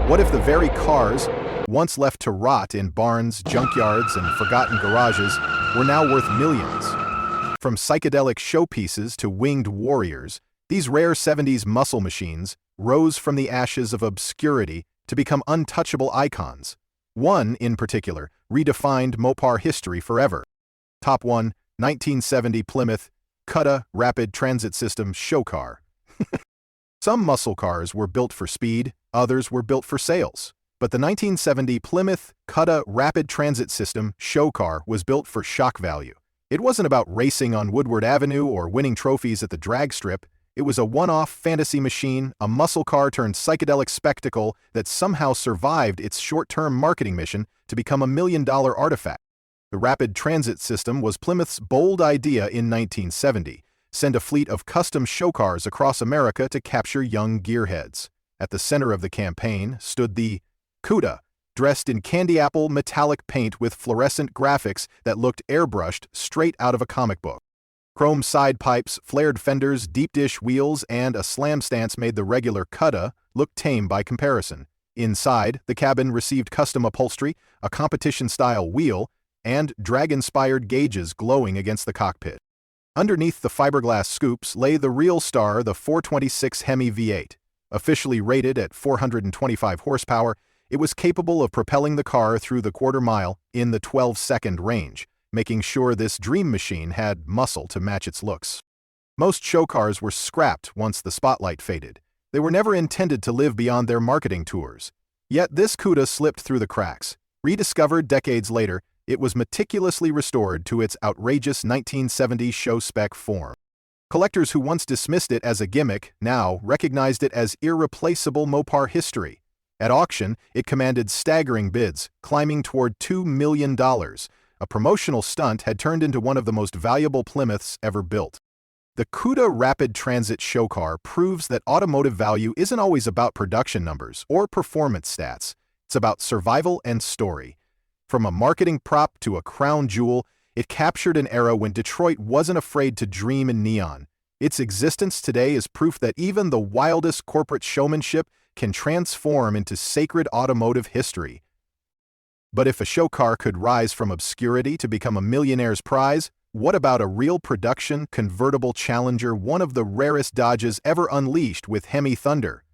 What if the very cars, once left to rot in barns, junkyards, and forgotten garages, were now worth millions? From psychedelic showpieces to winged warriors, these rare 70s muscle machines rose from the ashes of obscurity to become untouchable icons. One, in particular, redefined Mopar history forever. Top 1, 1970 Plymouth Cuda Rapid Transit System show car. Some muscle cars were built for speed, others were built for sales. But the 1970 Plymouth Cuda Rapid Transit System show car was built for shock value. It wasn't about racing on Woodward Avenue or winning trophies at the drag strip. It was a one-off fantasy machine, a muscle car turned psychedelic spectacle that somehow survived its short-term marketing mission to become a million-dollar artifact. The Rapid Transit System was Plymouth's bold idea in 1970. Send a fleet of custom show cars across America to capture young gearheads. At the center of the campaign stood the Cuda, dressed in candy apple metallic paint with fluorescent graphics that looked airbrushed straight out of a comic book. Chrome side pipes, flared fenders, deep dish wheels, and a slam stance made the regular Cuda look tame by comparison. Inside, the cabin received custom upholstery, a competition-style wheel, and drag-inspired gauges glowing against the cockpit. Underneath the fiberglass scoops lay the real star, the 426 HEMI V8. Officially rated at 425 horsepower, it was capable of propelling the car through the quarter-mile in the 12-second range, making sure this dream machine had muscle to match its looks. Most show cars were scrapped once the spotlight faded. They were never intended to live beyond their marketing tours. Yet this Cuda slipped through the cracks. Rediscovered decades later, it was meticulously restored to its outrageous 1970 show-spec form. Collectors who once dismissed it as a gimmick now recognized it as irreplaceable Mopar history. At auction, it commanded staggering bids, climbing toward $2 million. A promotional stunt had turned into one of the most valuable Plymouths ever built. The Cuda Rapid Transit show car proves that automotive value isn't always about production numbers or performance stats. It's about survival and story. From a marketing prop to a crown jewel, it captured an era when Detroit wasn't afraid to dream in neon. Its existence today is proof that even the wildest corporate showmanship can transform into sacred automotive history. But if a show car could rise from obscurity to become a millionaire's prize, what about a real production convertible Challenger, one of the rarest Dodges ever unleashed with HEMI thunder?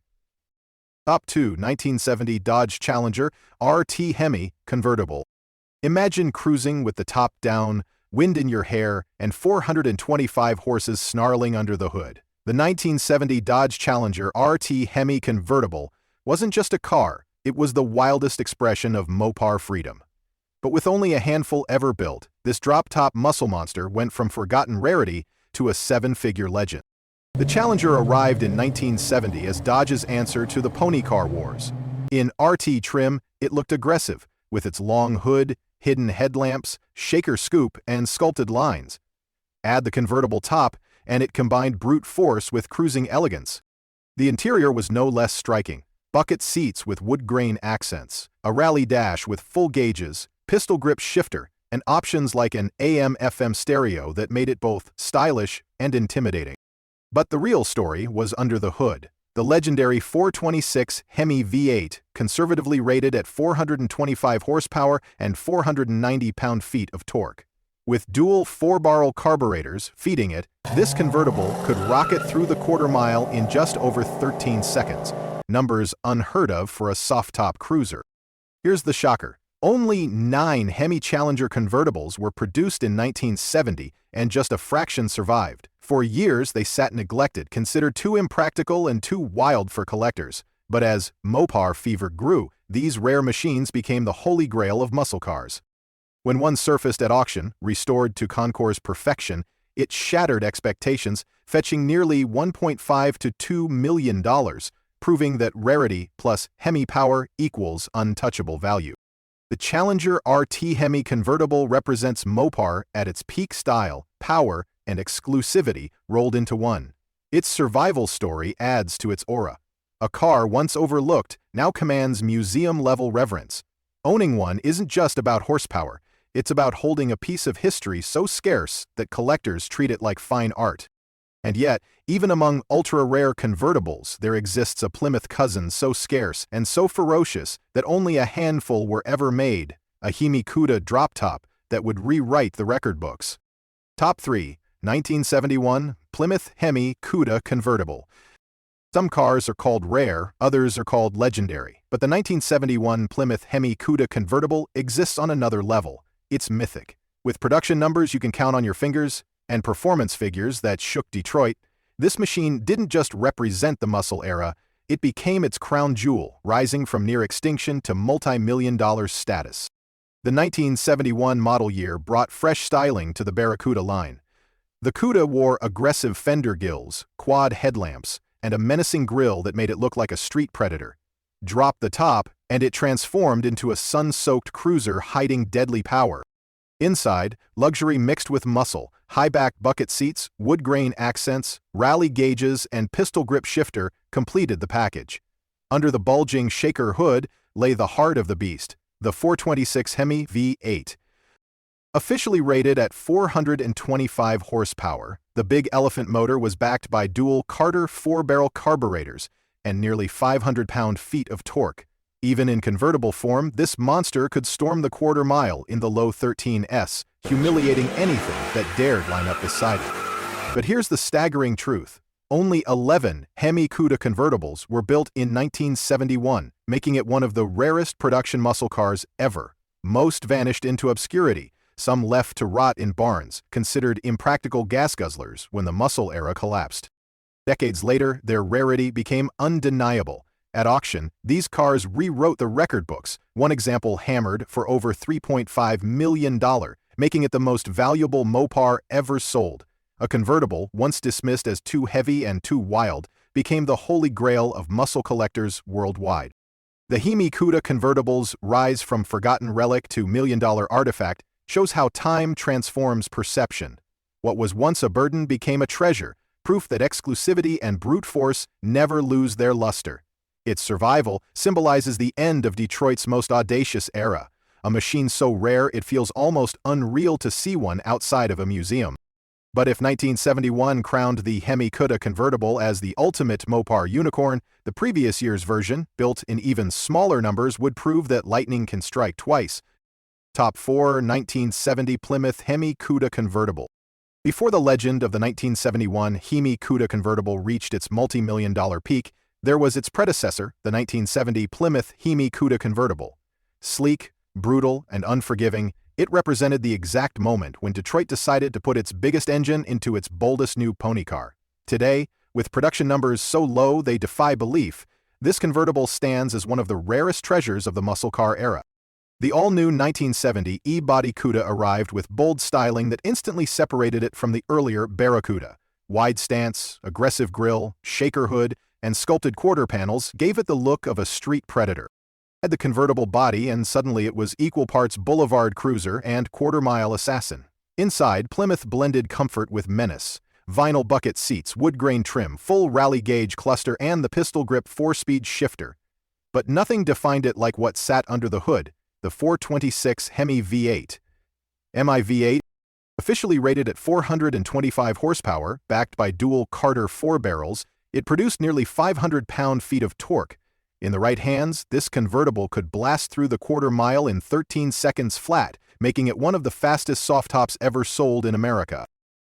Top 2, 1970 Dodge Challenger RT HEMI Convertible. Imagine cruising with the top down, wind in your hair, and 425 horses snarling under the hood. The 1970 Dodge Challenger RT HEMI Convertible wasn't just a car, it was the wildest expression of Mopar freedom. But with only a handful ever built, this drop-top muscle monster went from forgotten rarity to a seven-figure legend. The Challenger arrived in 1970 as Dodge's answer to the pony car wars. In RT trim, it looked aggressive, with its long hood, hidden headlamps, shaker scoop, and sculpted lines. Add the convertible top, and it combined brute force with cruising elegance. The interior was no less striking. Bucket seats with wood grain accents, a rally dash with full gauges, pistol grip shifter, and options like an AM/FM stereo that made it both stylish and intimidating. But the real story was under the hood. The legendary 426 HEMI V8, conservatively rated at 425 horsepower and 490 pound-feet of torque. With dual 4-barrel carburetors feeding it, this convertible could rocket through the quarter-mile in just over 13 seconds, numbers unheard of for a soft-top cruiser. Here's the shocker. Only 9 HEMI Challenger convertibles were produced in 1970, and just a fraction survived. For years, they sat neglected, considered too impractical and too wild for collectors. But as Mopar fever grew, these rare machines became the holy grail of muscle cars. When one surfaced at auction, restored to Concours perfection, it shattered expectations, fetching nearly $1.5 to $2 million, proving that rarity plus HEMI power equals untouchable value. The Challenger RT HEMI Convertible represents Mopar at its peak style, power, and exclusivity rolled into one. Its survival story adds to its aura. A car once overlooked now commands museum-level reverence. Owning one isn't just about horsepower, it's about holding a piece of history so scarce that collectors treat it like fine art. And yet, Even among ultra-rare convertibles, there exists a Plymouth cousin so scarce and so ferocious that only a handful were ever made, a HEMI Cuda drop-top that would rewrite the record books. Top 3. 1971 Plymouth HEMI Cuda Convertible. Some cars are called rare, others are called legendary, but the 1971 Plymouth HEMI Cuda Convertible exists on another level. It's mythic. With production numbers you can count on your fingers and performance figures that shook Detroit, this machine didn't just represent the muscle era, it became its crown jewel, rising from near extinction to multi-million-dollar status. The 1971 model year brought fresh styling to the Barracuda line. The Cuda wore aggressive fender gills, quad headlamps, and a menacing grille that made it look like a street predator. Drop the top, and it transformed into a sun-soaked cruiser hiding deadly power. Inside, luxury mixed with muscle, high-back bucket seats, wood grain accents, rally gauges, and pistol grip shifter completed the package. Under the bulging shaker hood lay the heart of the beast, the 426 HEMI V8. Officially rated at 425 horsepower, the Big Elephant motor was backed by dual Carter 4-barrel carburetors and nearly 500 pound-feet of torque. Even in convertible form, this monster could storm the quarter mile in the low 13s, humiliating anything that dared line up beside it. But here's the staggering truth. Only 11 HEMI Cuda convertibles were built in 1971, making it one of the rarest production muscle cars ever. Most vanished into obscurity, some left to rot in barns, considered impractical gas guzzlers when the muscle era collapsed. Decades later, their rarity became undeniable. At auction, these cars rewrote the record books, one example hammered for over $3.5 million, making it the most valuable Mopar ever sold. A convertible, once dismissed as too heavy and too wild, became the holy grail of muscle collectors worldwide. The HEMI Cuda convertible's rise from forgotten relic to million-dollar artifact shows how time transforms perception. What was once a burden became a treasure, proof that exclusivity and brute force never lose their luster. Its survival symbolizes the end of Detroit's most audacious era, a machine so rare it feels almost unreal to see one outside of a museum. But if 1971 crowned the HEMI Cuda convertible as the ultimate Mopar unicorn, the previous year's version, built in even smaller numbers, would prove that lightning can strike twice. Top 4 1970 Plymouth HEMI Cuda Convertible. Before the legend of the 1971 HEMI Cuda convertible reached its multi-million-dollar peak, there was its predecessor, the 1970 Plymouth HEMI Cuda convertible. Sleek, brutal, and unforgiving, it represented the exact moment when Detroit decided to put its biggest engine into its boldest new pony car. Today, with production numbers so low they defy belief, this convertible stands as one of the rarest treasures of the muscle car era. The all-new 1970 E-Body Cuda arrived with bold styling that instantly separated it from the earlier Barracuda. Wide stance, aggressive grille, shaker hood, and sculpted quarter panels gave it the look of a street predator. Had the convertible body, and suddenly it was equal parts boulevard cruiser and quarter-mile assassin. Inside, Plymouth blended comfort with menace. Vinyl bucket seats, wood grain trim, full rally gauge cluster, and the pistol grip 4-speed shifter. But nothing defined it like what sat under the hood, the 426 HEMI V8. HEMI V8, officially rated at 425 horsepower, backed by dual Carter 4-barrels, it produced nearly 500 pound-feet of torque. In the right hands, this convertible could blast through the quarter mile in 13 seconds flat, making it one of the fastest soft tops ever sold in America.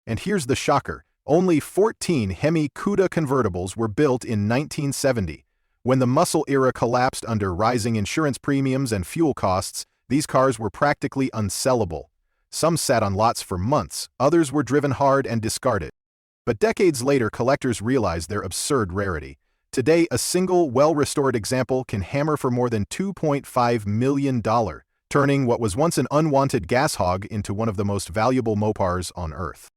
And here's the shocker. Only 14 HEMI Cuda convertibles were built in 1970. When the muscle era collapsed under rising insurance premiums and fuel costs, these cars were practically unsellable. Some sat on lots for months, others were driven hard and discarded. But decades later, collectors realized their absurd rarity. Today, a single, well-restored example can hammer for more than $2.5 million, turning what was once an unwanted gas hog into one of the most valuable Mopars on Earth.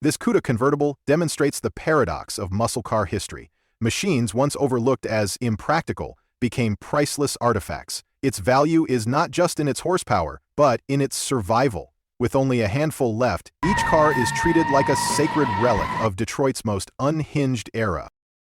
This Cuda convertible demonstrates the paradox of muscle car history. Machines once overlooked as impractical became priceless artifacts. Its value is not just in its horsepower, but in its survival. With only a handful left, each car is treated like a sacred relic of Detroit's most unhinged era.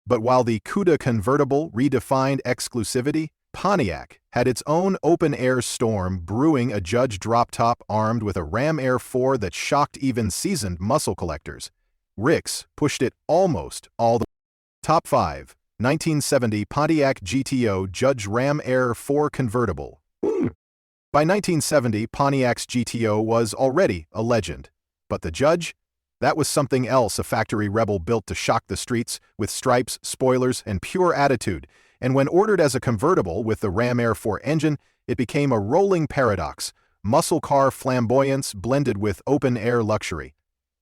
But while the Cuda convertible redefined exclusivity, Pontiac had its own open-air storm brewing, a Judge drop-top armed with a Ram Air 4 that shocked even seasoned muscle collectors. Ricks pushed it almost all the way. Top 5. 1970 Pontiac GTO Judge Ram Air 4 Convertible. By 1970, Pontiac's GTO was already a legend. But the Judge? That was something else, a factory rebel built to shock the streets with stripes, spoilers, and pure attitude. And when ordered as a convertible with the Ram Air 4 engine, it became a rolling paradox. Muscle car flamboyance blended with open-air luxury.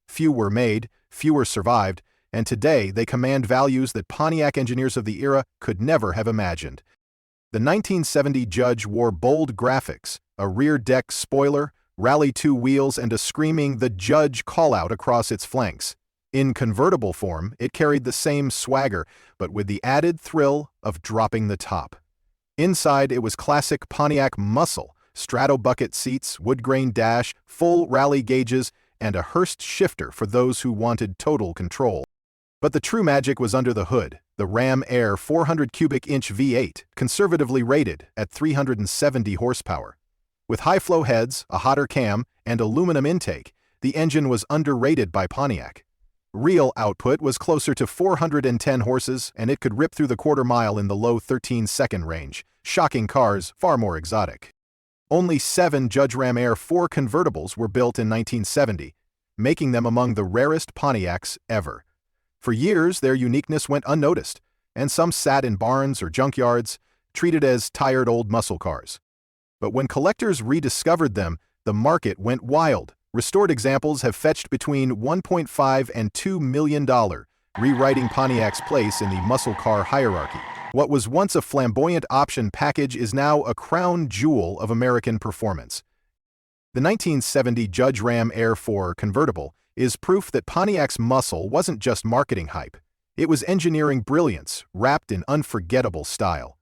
Few were made, fewer survived, and today they command values that Pontiac engineers of the era could never have imagined. The 1970 Judge wore bold graphics, a rear deck spoiler, Rally 2 wheels, and a screaming "The Judge" callout across its flanks. In convertible form, it carried the same swagger, but with the added thrill of dropping the top. Inside, it was classic Pontiac muscle, strato bucket seats, wood grain dash, full rally gauges, and a Hurst shifter for those who wanted total control. But the true magic was under the hood, the Ram Air 400 cubic inch V8, conservatively rated at 370 horsepower. With high-flow heads, a hotter cam, and aluminum intake, the engine was underrated by Pontiac. Real output was closer to 410 horses, and it could rip through the quarter-mile in the low 13-second range, shocking cars far more exotic. Only 7 Judge Ram Air 4 convertibles were built in 1970, making them among the rarest Pontiacs ever. For years, their uniqueness went unnoticed, and some sat in barns or junkyards, treated as tired old muscle cars. But when collectors rediscovered them, the market went wild. Restored examples have fetched between $1.5 and $2 million, rewriting Pontiac's place in the muscle car hierarchy. What was once a flamboyant option package is now a crown jewel of American performance. The 1970 Judge Ram Air 4 convertible is proof that Pontiac's muscle wasn't just marketing hype. It was engineering brilliance, wrapped in unforgettable style.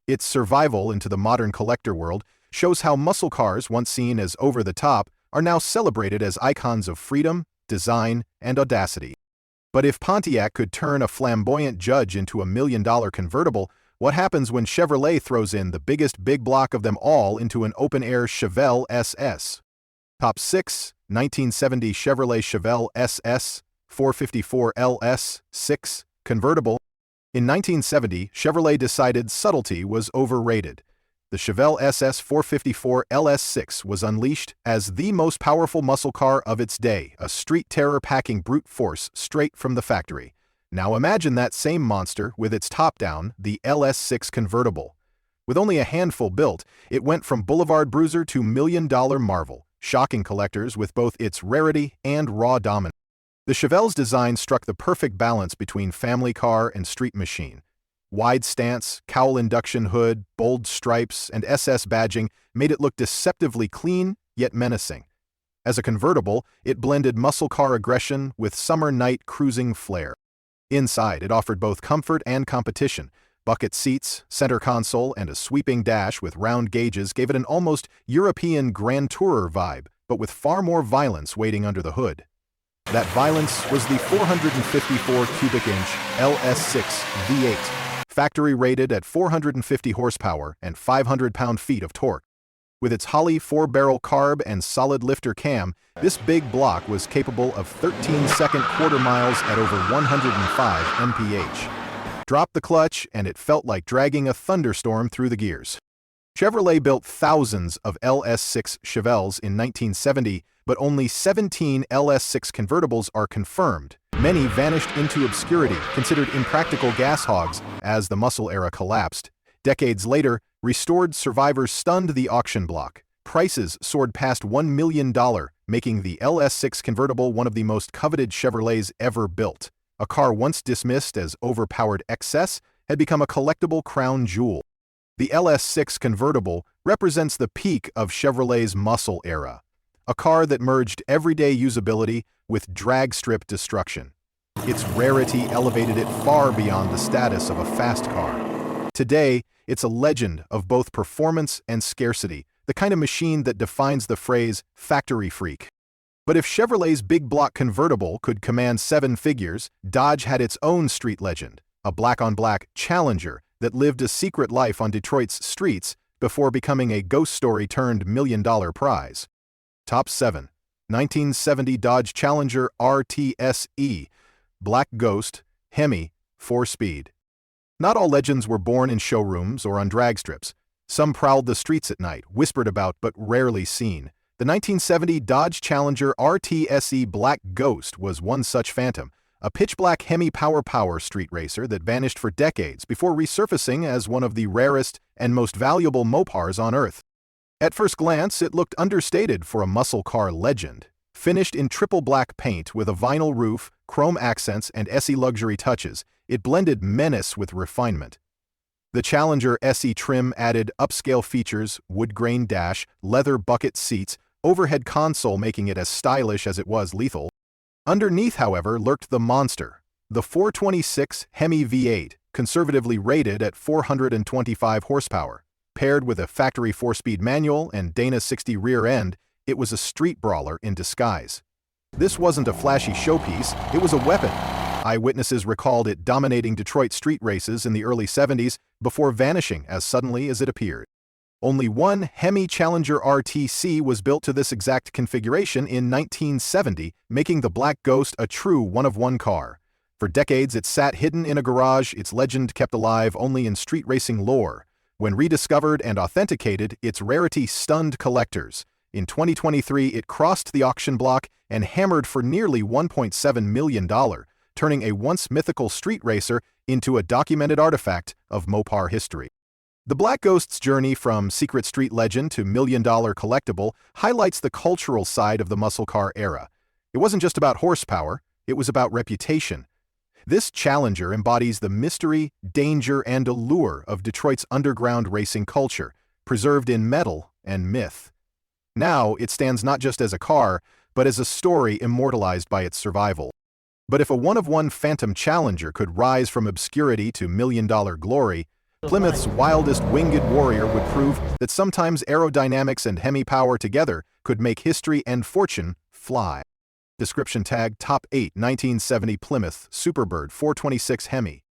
Its survival into the modern collector world shows how muscle cars, once seen as over-the-top, are now celebrated as icons of freedom, design, and audacity. But if Pontiac could turn a flamboyant Judge into $1 million convertible, what happens when Chevrolet throws in the biggest big block of them all into an open-air Chevelle SS? Top 6. 1970 Chevrolet Chevelle SS 454 LS 6 convertible. In 1970, Chevrolet decided subtlety was overrated. The Chevelle SS 454 LS6 was unleashed as the most powerful muscle car of its day, a street terror packing brute force straight from the factory. Now imagine that same monster with its top down, the LS6 convertible. With only a handful built, it went from boulevard bruiser to million-dollar marvel, shocking collectors with both its rarity and raw dominance. The Chevelle's design struck the perfect balance between family car and street machine. Wide stance, cowl induction hood, bold stripes, and SS badging made it look deceptively clean, yet menacing. As a convertible, it blended muscle car aggression with summer night cruising flair. Inside, it offered both comfort and competition. Bucket seats, center console, and a sweeping dash with round gauges gave it an almost European Grand Tourer vibe, but with far more violence waiting under the hood. That violence was the 454 cubic inch LS6 V8. Factory rated at 450 horsepower and 500 pound-feet of torque. With its Holley 4-barrel carb and solid lifter cam, this big block was capable of 13-second quarter miles at over 105 mph. Drop the clutch, and it felt like dragging a thunderstorm through the gears. Chevrolet built thousands of LS6 Chevelles in 1970, but only 17 LS6 convertibles are confirmed. Many vanished into obscurity, considered impractical gas hogs as the muscle era collapsed. Decades later, restored survivors stunned the auction block. Prices soared past $1 million, making the LS6 convertible one of the most coveted Chevrolets ever built. A car once dismissed as overpowered excess had become a collectible crown jewel. The LS6 convertible represents the peak of Chevrolet's muscle era, a car that merged everyday usability with drag strip destruction. Its rarity elevated it far beyond the status of a fast car. Today, it's a legend of both performance and scarcity, the kind of machine that defines the phrase factory freak. But if Chevrolet's big block convertible could command 7 figures, Dodge had its own street legend, a black-on-black Challenger that lived a secret life on Detroit's streets before becoming a ghost story turned $1 million prize. Top 7. 1970 Dodge Challenger RTSE, Black Ghost, HEMI, 4-speed. Not all legends were born in showrooms or on drag strips. Some prowled the streets at night, whispered about but rarely seen. The 1970 Dodge Challenger RTSE Black Ghost was one such phantom, a pitch-black HEMI power street racer that vanished for decades before resurfacing as one of the rarest and most valuable Mopars on Earth. At first glance, it looked understated for a muscle car legend. Finished in triple black paint with a vinyl roof, chrome accents, and SE luxury touches, it blended menace with refinement. The Challenger SE trim added upscale features, wood-grain dash, leather bucket seats, overhead console making it as stylish as it was lethal. Underneath, however, lurked the monster, the 426 HEMI V8, conservatively rated at 425 horsepower. Paired with a factory 4-speed manual and Dana 60 rear end, it was a street brawler in disguise. This wasn't a flashy showpiece, it was a weapon. Eyewitnesses recalled it dominating Detroit street races in the early 70s before vanishing as suddenly as it appeared. Only one HEMI Challenger RTC was built to this exact configuration in 1970, making the Black Ghost a true one-of-one car. For decades it sat hidden in a garage, its legend kept alive only in street racing lore. When rediscovered and authenticated, its rarity stunned collectors. In 2023, it crossed the auction block and hammered for nearly $1.7 million, turning a once mythical street racer into a documented artifact of Mopar history. The Black Ghost's journey from secret street legend to million-dollar collectible highlights the cultural side of the muscle car era. It wasn't just about horsepower, it was about reputation. This Challenger embodies the mystery, danger, and allure of Detroit's underground racing culture, preserved in metal and myth. Now, it stands not just as a car, but as a story immortalized by its survival. But if a one-of-one Phantom Challenger could rise from obscurity to million-dollar glory, Plymouth's wildest winged warrior would prove that sometimes aerodynamics and HEMI power together could make history and fortune fly. Description tag Top 8 1970 Plymouth Superbird 426 HEMI.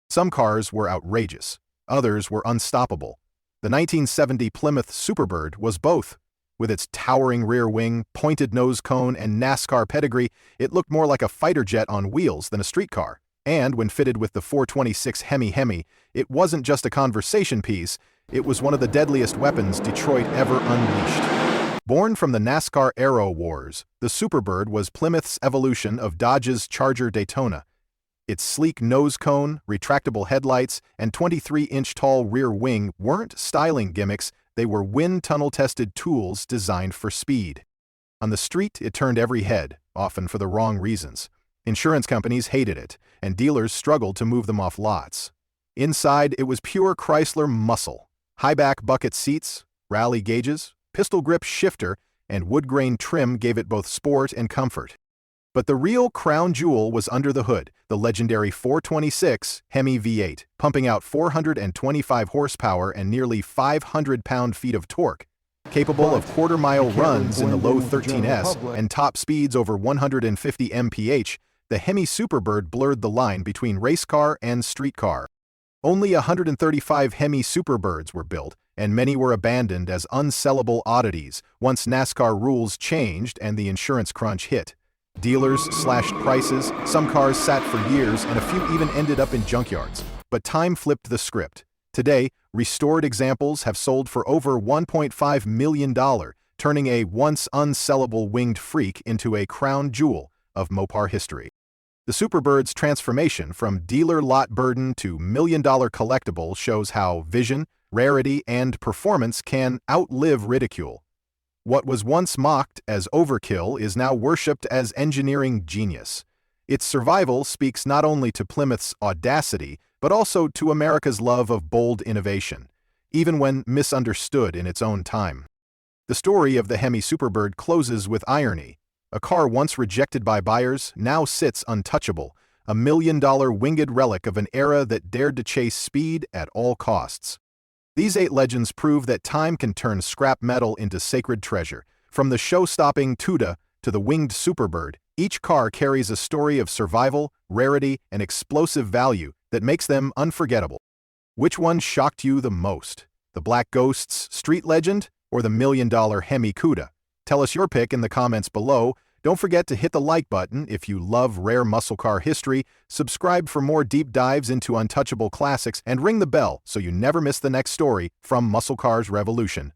Some cars were outrageous, others were unstoppable. The 1970 Plymouth Superbird was both. With its towering rear wing, pointed nose cone, and NASCAR pedigree, it looked more like a fighter jet on wheels than a streetcar. And when fitted with the 426 HEMI, it wasn't just a conversation piece, it was one of the deadliest weapons Detroit ever unleashed. Born from the NASCAR Aero Wars, the Superbird was Plymouth's evolution of Dodge's Charger Daytona. Its sleek nose cone, retractable headlights, and 23-inch tall rear wing weren't styling gimmicks, they were wind tunnel-tested tools designed for speed. On the street, it turned every head, often for the wrong reasons. Insurance companies hated it, and dealers struggled to move them off lots. Inside, it was pure Chrysler muscle. High-back bucket seats, rally gauges, pistol grip shifter, and wood-grain trim gave it both sport and comfort. But the real crown jewel was under the hood, the legendary 426 HEMI V8, pumping out 425 horsepower and nearly 500 pound-feet of torque. Capable of quarter-mile runs in the low 13s and top speeds over 150 mph, the HEMI Superbird blurred the line between race car and street car. Only 135 HEMI Superbirds were built, and many were abandoned as unsellable oddities once NASCAR rules changed and the insurance crunch hit. Dealers slashed prices, some cars sat for years, and a few even ended up in junkyards. But time flipped the script. Today, restored examples have sold for over $1.5 million, turning a once unsellable winged freak into a crown jewel of Mopar history. The Superbird's transformation from dealer lot burden to million-dollar collectible shows how vision, rarity, and performance can outlive ridicule. What was once mocked as overkill is now worshipped as engineering genius. Its survival speaks not only to Plymouth's audacity, but also to America's love of bold innovation, even when misunderstood in its own time. The story of the HEMI Superbird closes with irony. A car once rejected by buyers now sits untouchable, a million-dollar winged relic of an era that dared to chase speed at all costs. These 8 legends prove that time can turn scrap metal into sacred treasure. From the show-stopping Cuda to the winged Superbird, each car carries a story of survival, rarity, and explosive value that makes them unforgettable. Which one shocked you the most? The Black Ghost's street legend or the million-dollar HEMI Cuda? Tell us your pick in the comments below. Don't forget to hit the like button if you love rare muscle car history, subscribe for more deep dives into untouchable classics, and ring the bell so you never miss the next story from Muscle Cars Revolution.